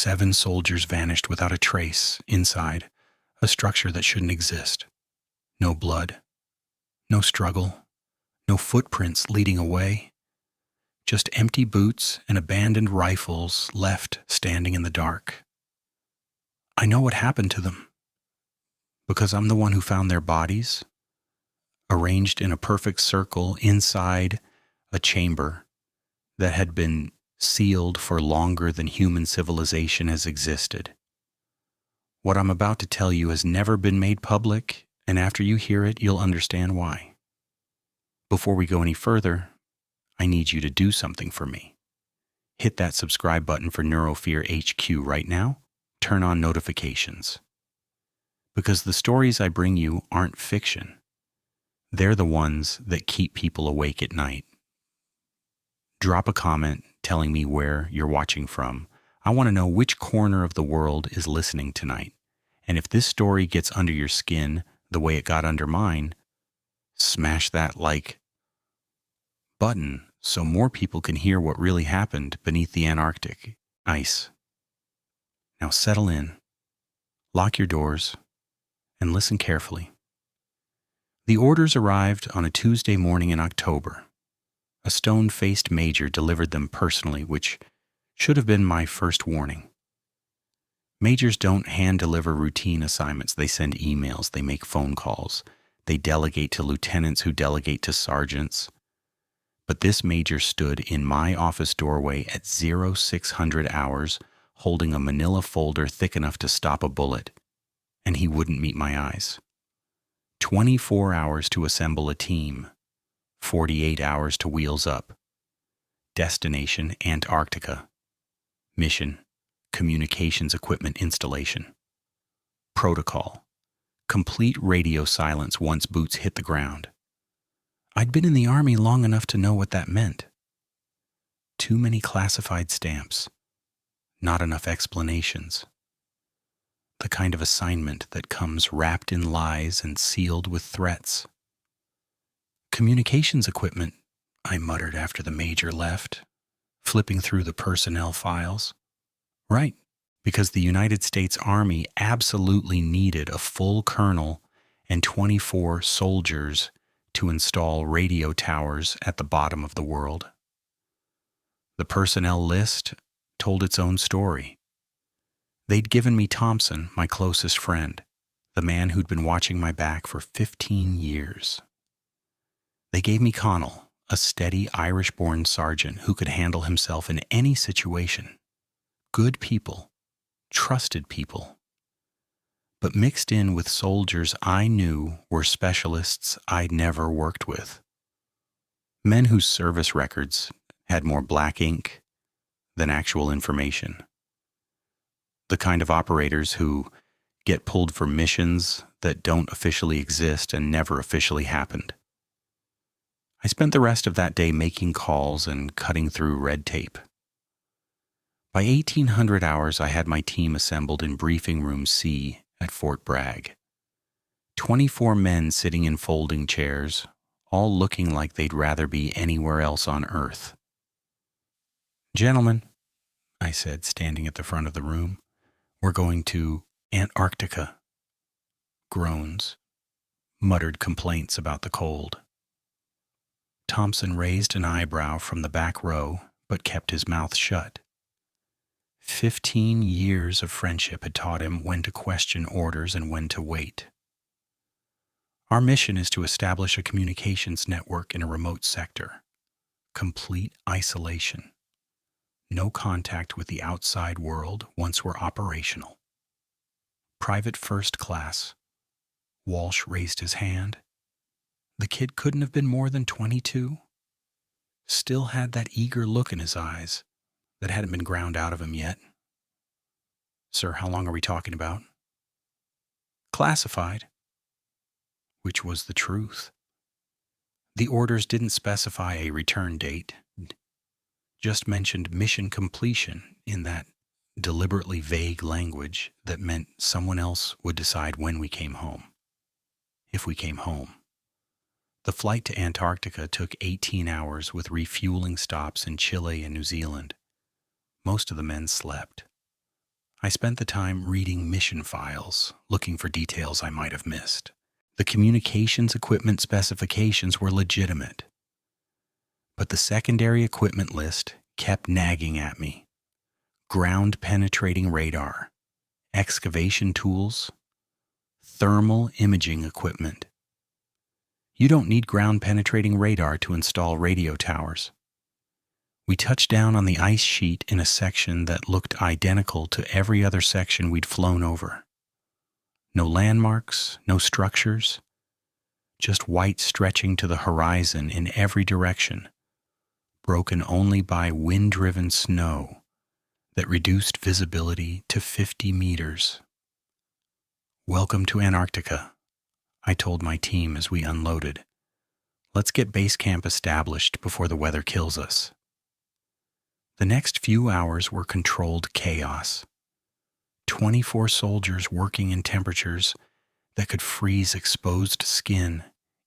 7 soldiers vanished without a trace inside a structure that shouldn't exist. No blood, no struggle, no footprints leading away. Just empty boots and abandoned rifles left standing in the dark. I know what happened to them, because I'm the one who found their bodies, arranged in a perfect circle inside a chamber that had been sealed for longer than human civilization has existed. What I'm about to tell you has never been made public, and after you hear it, you'll understand why. Before we go any further, I need you to do something for me. Hit that subscribe button for Neurofear HQ right now. Turn on notifications. Because the stories I bring you aren't fiction. They're the ones that keep people awake at night. Drop a comment telling me where you're watching from. I want to know which corner of the world is listening tonight. And if this story gets under your skin the way it got under mine, smash that like button so more people can hear what really happened beneath the Antarctic ice. Now settle in, lock your doors, and listen carefully. The orders arrived on a Tuesday morning in October. A stone-faced major delivered them personally, which should have been my first warning. Majors don't hand-deliver routine assignments. They send emails, they make phone calls, they delegate to lieutenants who delegate to sergeants. But this major stood in my office doorway at 0600 hours, holding a manila folder thick enough to stop a bullet, and he wouldn't meet my eyes. 24 hours to assemble a team, 48 hours to wheels up. Destination, Antarctica. Mission, communications equipment installation. Protocol, complete radio silence once boots hit the ground. I'd been in the Army long enough to know what that meant. Too many classified stamps, not enough explanations. The kind of assignment that comes wrapped in lies and sealed with threats. Communications equipment, I muttered after the major left, flipping through the personnel files. Right, because the United States Army absolutely needed a full colonel and 24 soldiers to install radio towers at the bottom of the world. The personnel list told its own story. They'd given me Thompson, my closest friend, the man who'd been watching my back for 15 years. They gave me Connell, a steady Irish-born sergeant who could handle himself in any situation. Good people, trusted people, but mixed in with soldiers I knew were specialists I'd never worked with. Men whose service records had more black ink than actual information. The kind of operators who get pulled for missions that don't officially exist and never officially happened. I spent the rest of that day making calls and cutting through red tape. By 1800 hours, I had my team assembled in Briefing Room C at Fort Bragg. 24 men sitting in folding chairs, all looking like they'd rather be anywhere else on Earth. "Gentlemen," I said, standing at the front of the room, "we're going to Antarctica." Groans, muttered complaints about the cold. Thompson raised an eyebrow from the back row, but kept his mouth shut. 15 years of friendship had taught him when to question orders and when to wait. Our mission is to establish a communications network in a remote sector. Complete isolation. No contact with the outside world once we're operational. Private first class. Walsh raised his hand. The kid couldn't have been more than 22. Still had that eager look in his eyes that hadn't been ground out of him yet. "Sir, how long are we talking about?" "Classified." Which was the truth. The orders didn't specify a return date, just mentioned mission completion in that deliberately vague language that meant someone else would decide when we came home. If we came home. The flight to Antarctica took 18 hours with refueling stops in Chile and New Zealand. Most of the men slept. I spent the time reading mission files, looking for details I might have missed. The communications equipment specifications were legitimate, but the secondary equipment list kept nagging at me. Ground-penetrating radar, excavation tools, thermal imaging equipment. You don't need ground-penetrating radar to install radio towers. We touched down on the ice sheet in a section that looked identical to every other section we'd flown over. No landmarks, no structures, just white stretching to the horizon in every direction, broken only by wind-driven snow that reduced visibility to 50 meters. "Welcome to Antarctica," I told my team as we unloaded. "Let's get base camp established before the weather kills us." The next few hours were controlled chaos. 24 soldiers working in temperatures that could freeze exposed skin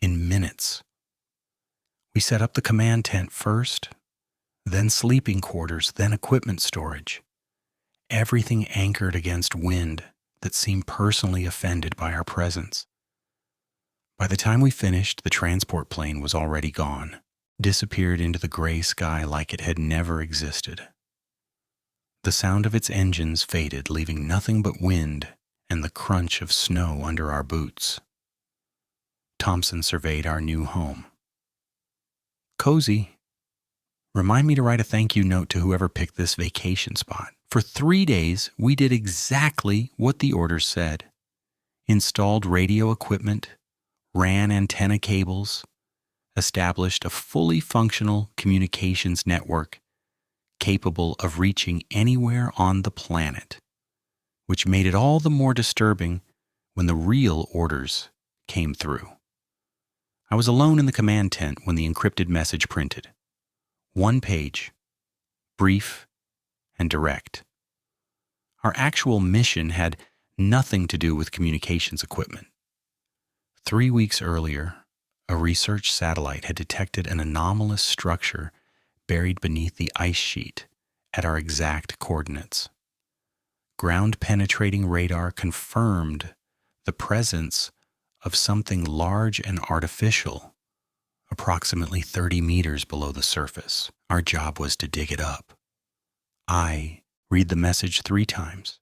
in minutes. We set up the command tent first, then sleeping quarters, then equipment storage. Everything anchored against wind that seemed personally offended by our presence. By the time we finished, the transport plane was already gone, disappeared into the gray sky like it had never existed. The sound of its engines faded, leaving nothing but wind and the crunch of snow under our boots. Thompson surveyed our new home. "Cozy. Remind me to write a thank you note to whoever picked this vacation spot. For 3 days, we did exactly what the orders said. Installed radio equipment, ran antenna cables, established a fully functional communications network capable of reaching anywhere on the planet, which made it all the more disturbing when the real orders came through. I was alone in the command tent when the encrypted message printed. 1 page, brief and direct. Our actual mission had nothing to do with communications equipment. 3 weeks earlier, a research satellite had detected an anomalous structure buried beneath the ice sheet at our exact coordinates. Ground-penetrating radar confirmed the presence of something large and artificial, approximately 30 meters below the surface. Our job was to dig it up. I read the message 3 times.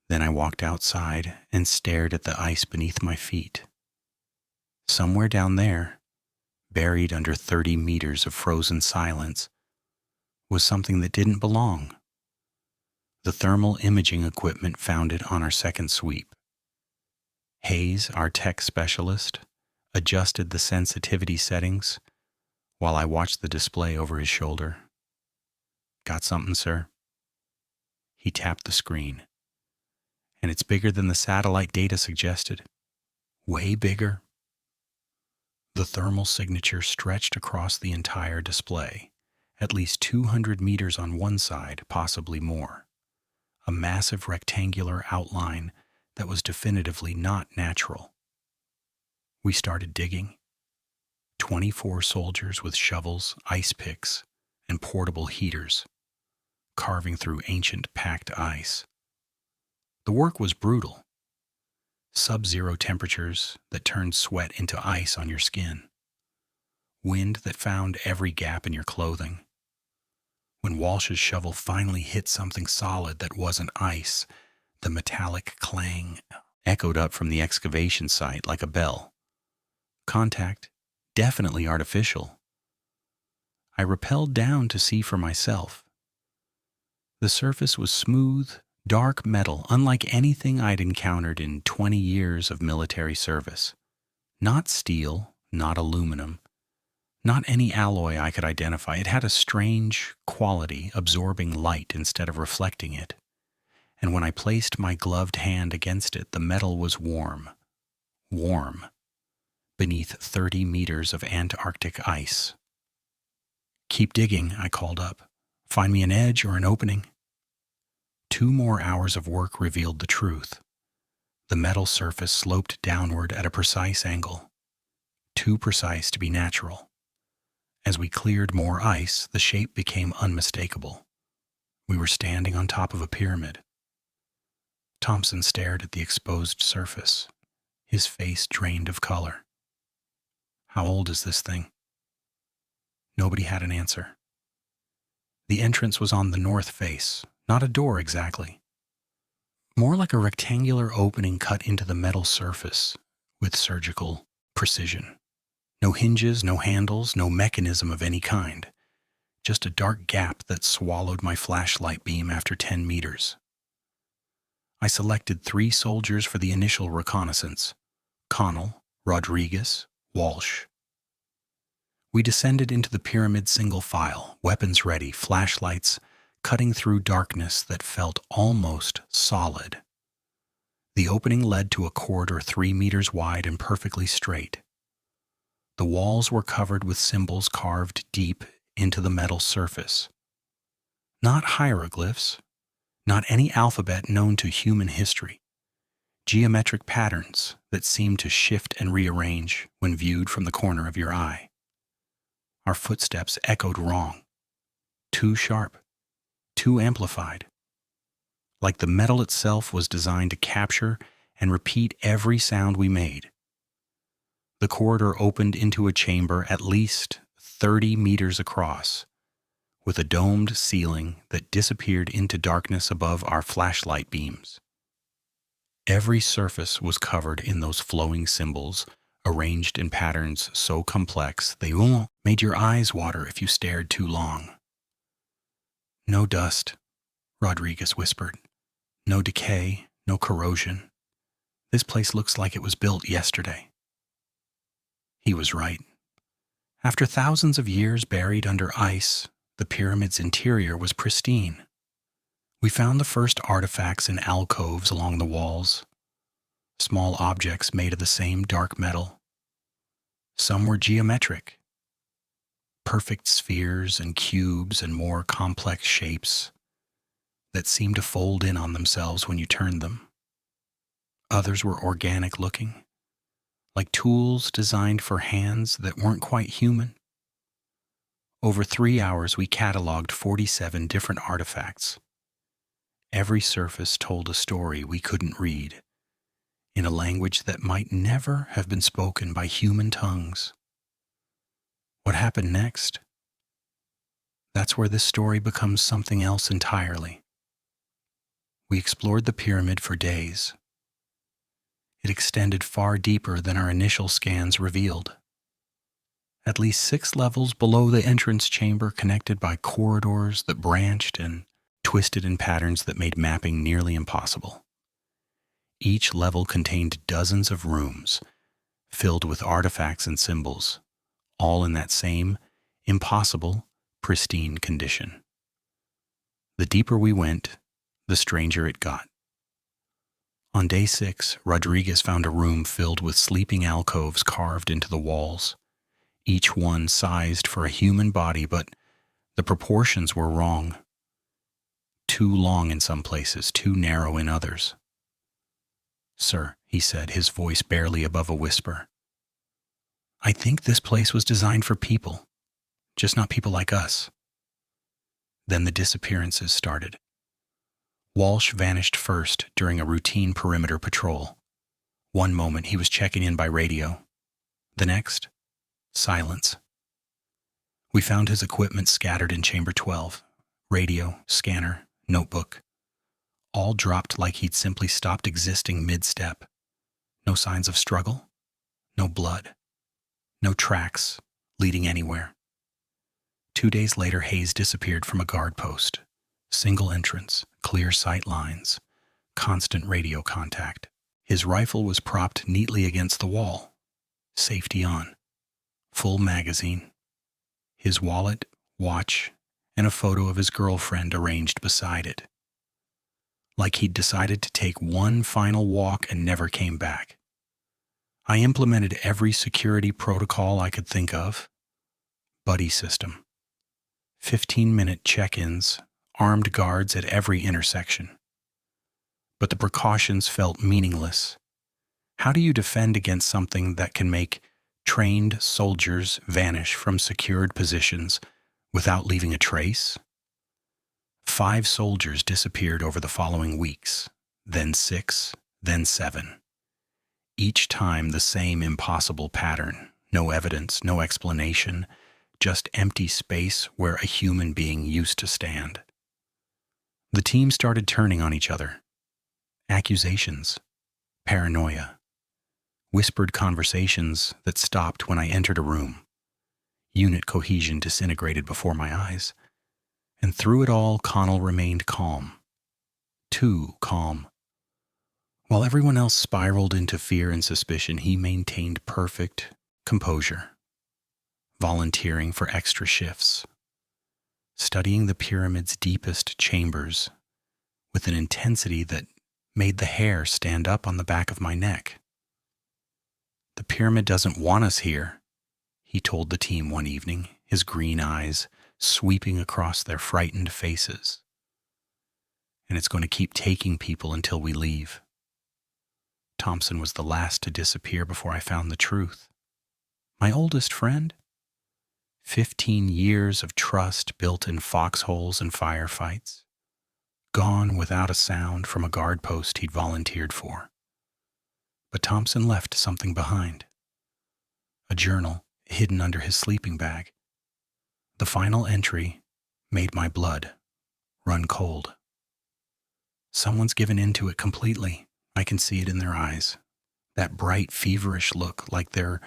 Then I walked outside and stared at the ice beneath my feet. Somewhere down there, buried under 30 meters of frozen silence, was something that didn't belong. The thermal imaging equipment found it on our second sweep. Hayes, our tech specialist, adjusted the sensitivity settings while I watched the display over his shoulder. "Got something, sir?" He tapped the screen. "And it's bigger than the satellite data suggested. Way bigger." The thermal signature stretched across the entire display, at least 200 meters on one side, possibly more. A massive rectangular outline that was definitively not natural. We started digging. 24 soldiers with shovels, ice picks, and portable heaters, carving through ancient packed ice. The work was brutal. Sub-zero temperatures that turned sweat into ice on your skin. Wind that found every gap in your clothing. When Walsh's shovel finally hit something solid that wasn't ice, the metallic clang echoed up from the excavation site like a bell. Contact, definitely artificial. I rappelled down to see for myself. The surface was smooth, dark metal, unlike anything I'd encountered in 20 years of military service. Not steel, not aluminum, not any alloy I could identify. It had a strange quality, absorbing light instead of reflecting it. And when I placed my gloved hand against it, the metal was warm, beneath 30 meters of Antarctic ice. "Keep digging," I called up. "Find me an edge or an opening." 2 more hours of work revealed the truth. The metal surface sloped downward at a precise angle. Too precise to be natural. As we cleared more ice, the shape became unmistakable. We were standing on top of a pyramid. Thompson stared at the exposed surface, his face drained of color. How old is this thing? Nobody had an answer. The entrance was on the north face, not a door exactly. More like a rectangular opening cut into the metal surface with surgical precision. No hinges, no handles, no mechanism of any kind. Just a dark gap that swallowed my flashlight beam after 10 meters. I selected 3 soldiers for the initial reconnaissance: Connell, Rodriguez, Walsh. We descended into the pyramid single file, weapons ready, flashlights cutting through darkness that felt almost solid. The opening led to a corridor 3 meters wide and perfectly straight. The walls were covered with symbols carved deep into the metal surface. Not hieroglyphs, not any alphabet known to human history. Geometric patterns that seemed to shift and rearrange when viewed from the corner of your eye. Our footsteps echoed wrong. Too sharp, too amplified. Like the metal itself was designed to capture and repeat every sound we made. The corridor opened into a chamber at least 30 meters across, with a domed ceiling that disappeared into darkness above our flashlight beams. Every surface was covered in those flowing symbols, arranged in patterns so complex they made your eyes water if you stared too long. No dust, Rodriguez whispered. No decay, no corrosion. This place looks like it was built yesterday. He was right. After thousands of years buried under ice, the pyramid's interior was pristine. We found the first artifacts in alcoves along the walls, small objects made of the same dark metal. Some were geometric, perfect spheres and cubes and more complex shapes that seemed to fold in on themselves when you turned them. Others were organic looking, like tools designed for hands that weren't quite human. Over 3 hours, we cataloged 47 different artifacts. Every surface told a story we couldn't read, in a language that might never have been spoken by human tongues. What happened next? That's where this story becomes something else entirely. We explored the pyramid for days. It extended far deeper than our initial scans revealed. At least 6 levels below the entrance chamber, connected by corridors that branched and twisted in patterns that made mapping nearly impossible. Each level contained dozens of rooms, filled with artifacts and symbols, all in that same, impossible, pristine condition. The deeper we went, the stranger it got. On day 6, Rodriguez found a room filled with sleeping alcoves carved into the walls, each one sized for a human body, but the proportions were wrong. Too long in some places, too narrow in others. "Sir," he said, his voice barely above a whisper, "I think this place was designed for people, just not people like us." Then the disappearances started. Walsh vanished first during a routine perimeter patrol. One moment he was checking in by radio. The next, silence. We found his equipment scattered in Chamber 12. Radio, scanner, notebook. All dropped like he'd simply stopped existing mid-step. No signs of struggle, no blood, no tracks leading anywhere. 2 days later, Hayes disappeared from a guard post. Single entrance, clear sight lines, constant radio contact. His rifle was propped neatly against the wall. Safety on. Full magazine. His wallet, watch, and a photo of his girlfriend arranged beside it. Like he'd decided to take one final walk and never came back. I implemented every security protocol I could think of. Buddy system. 15-minute check-ins, armed guards at every intersection. But the precautions felt meaningless. How do you defend against something that can make trained soldiers vanish from secured positions without leaving a trace? 5 soldiers disappeared over the following weeks. then 6, then 7. Each time the same impossible pattern. No evidence, no explanation, just empty space where a human being used to stand. The team started turning on each other. Accusations, paranoia, whispered conversations that stopped when I entered a room. Unit cohesion disintegrated before my eyes. And through it all, Connell remained calm. Too calm. While everyone else spiraled into fear and suspicion, he maintained perfect composure, volunteering for extra shifts, studying the pyramid's deepest chambers with an intensity that made the hair stand up on the back of my neck. "The pyramid doesn't want us here," he told the team one evening, his green eyes sweeping across their frightened faces. "And it's going to keep taking people until we leave." Thompson was the last to disappear before I found the truth. My oldest friend? 15 years of trust built in foxholes and firefights. Gone without a sound from a guard post he'd volunteered for. But Thompson left something behind. A journal hidden under his sleeping bag. The final entry made my blood run cold. Someone's given into it completely. I can see it in their eyes. That bright, feverish look, like they're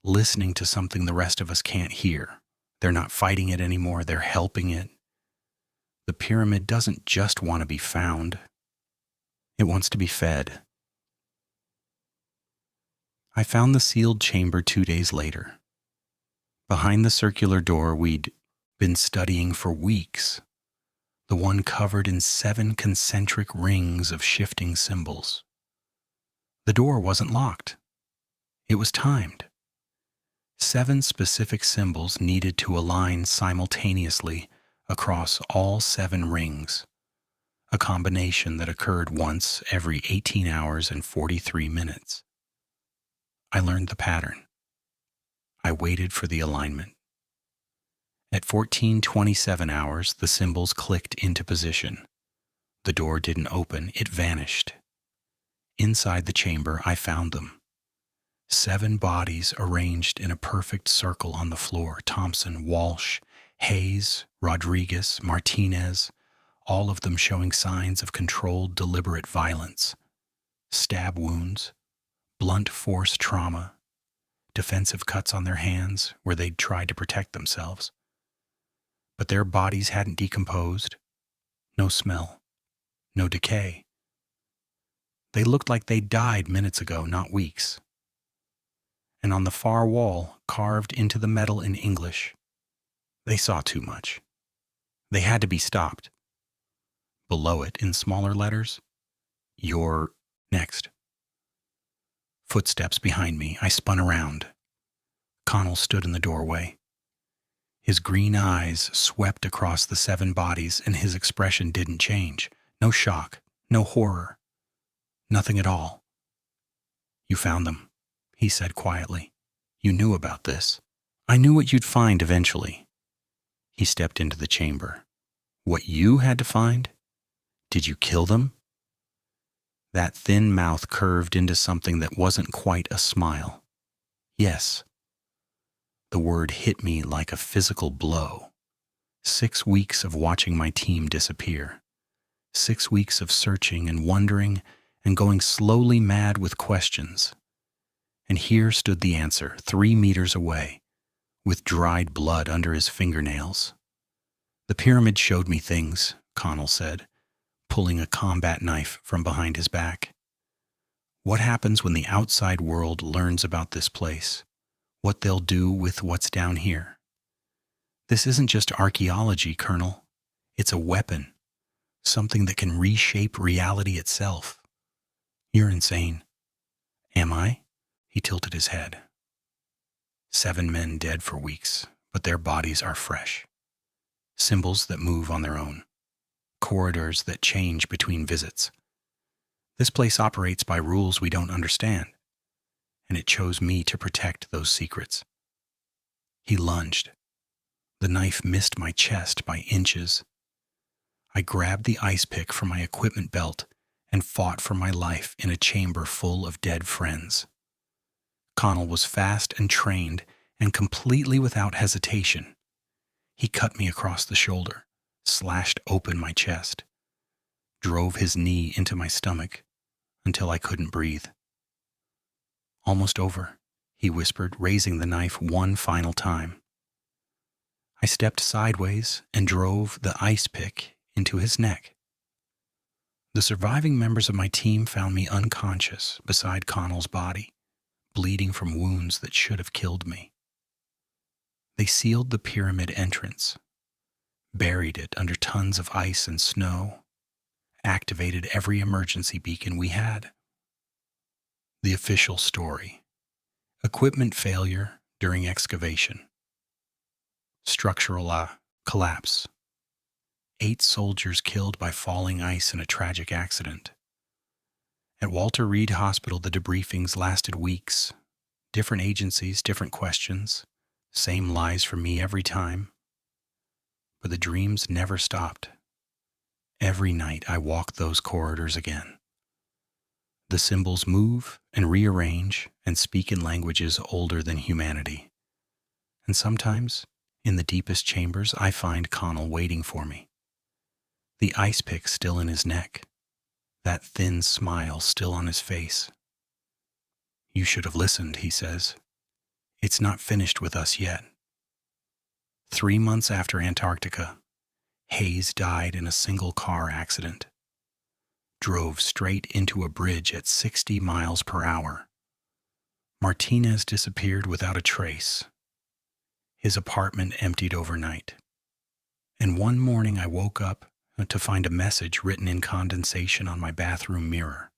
listening to something the rest of us can't hear. They're not fighting it anymore, they're helping it. The pyramid doesn't just want to be found. It wants to be fed. I found the sealed chamber 2 days later. Behind the circular door we'd been studying for weeks, the one covered in 7 concentric rings of shifting symbols. The door wasn't locked. It was timed. 7 specific symbols needed to align simultaneously across all 7 rings, a combination that occurred once every 18 hours and 43 minutes. I learned the pattern. I waited for the alignment. At 14:27 hours, the symbols clicked into position. The door didn't open, it vanished. Inside the chamber, I found them. 7 bodies arranged in a perfect circle on the floor. Thompson, Walsh, Hayes, Rodriguez, Martinez, all of them showing signs of controlled, deliberate violence. Stab wounds, blunt force trauma, defensive cuts on their hands where they'd tried to protect themselves. But their bodies hadn't decomposed. No smell, no decay. They looked like they died minutes ago, not weeks. And on the far wall, carved into the metal in English, they saw too much. They had to be stopped. Below it, in smaller letters, "You're next." Footsteps behind me. I spun around. Connell stood in the doorway. His green eyes swept across the 7 bodies, and his expression didn't change. No shock, no horror. Nothing at all. "You found them," he said quietly. "You knew about this. I knew what you'd find eventually." He stepped into the chamber. "What you had to find? Did you kill them?" That thin mouth curved into something that wasn't quite a smile. "Yes." The word hit me like a physical blow. 6 weeks of watching my team disappear. 6 weeks of searching and wondering and going slowly mad with questions. And here stood the answer, 3 meters away, with dried blood under his fingernails. "The pyramid showed me things," Connell said, pulling a combat knife from behind his back. "What happens when the outside world learns about this place? What they'll do with what's down here? This isn't just archaeology, Colonel. It's a weapon, something that can reshape reality itself." "You're insane." "Am I?" He tilted his head. 7 men dead for weeks, but their bodies are fresh. Symbols that move on their own. Corridors that change between visits. This place operates by rules we don't understand, and it chose me to protect those secrets. He lunged. The knife missed my chest by inches. I grabbed the ice pick from my equipment belt and fought for my life in a chamber full of dead friends. Connell was fast and trained and completely without hesitation. He cut me across the shoulder, slashed open my chest, drove his knee into my stomach until I couldn't breathe. "Almost over," he whispered, raising the knife one final time. I stepped sideways and drove the ice pick into his neck. The surviving members of my team found me unconscious beside Connell's body, bleeding from wounds that should have killed me. They sealed the pyramid entrance, buried it under tons of ice and snow, activated every emergency beacon we had. The official story: equipment failure during excavation. Structural collapse. 8 soldiers killed by falling ice in a tragic accident. At Walter Reed Hospital, the debriefings lasted weeks. Different agencies, different questions. Same lies for me every time. But the dreams never stopped. Every night I walk those corridors again. The symbols move and rearrange and speak in languages older than humanity. And sometimes, in the deepest chambers, I find Connell waiting for me. The ice pick still in his neck, that thin smile still on his face. "You should have listened," he says. "It's not finished with us yet." 3 months after Antarctica, Hayes died in a single car accident. Drove straight into a bridge at 60 miles per hour. Martinez disappeared without a trace. His apartment emptied overnight. And one morning I woke up to find a message written in condensation on my bathroom mirror.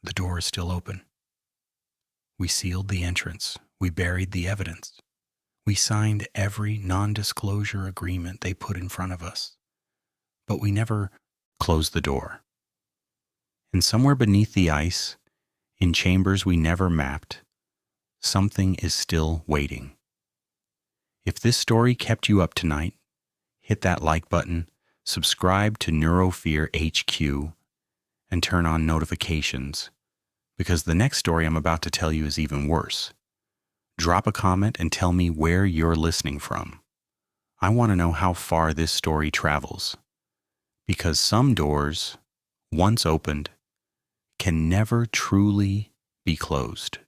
"The door is still open. We sealed the entrance. We buried the evidence. We signed every non-disclosure agreement they put in front of us. But we never closed the door. And somewhere beneath the ice, in chambers we never mapped, something is still waiting." If this story kept you up tonight, hit that like button, subscribe to Neurofear HQ, and turn on notifications, because the next story I'm about to tell you is even worse. Drop a comment and tell me where you're listening from. I want to know how far this story travels, because some doors, once opened, can never truly be closed.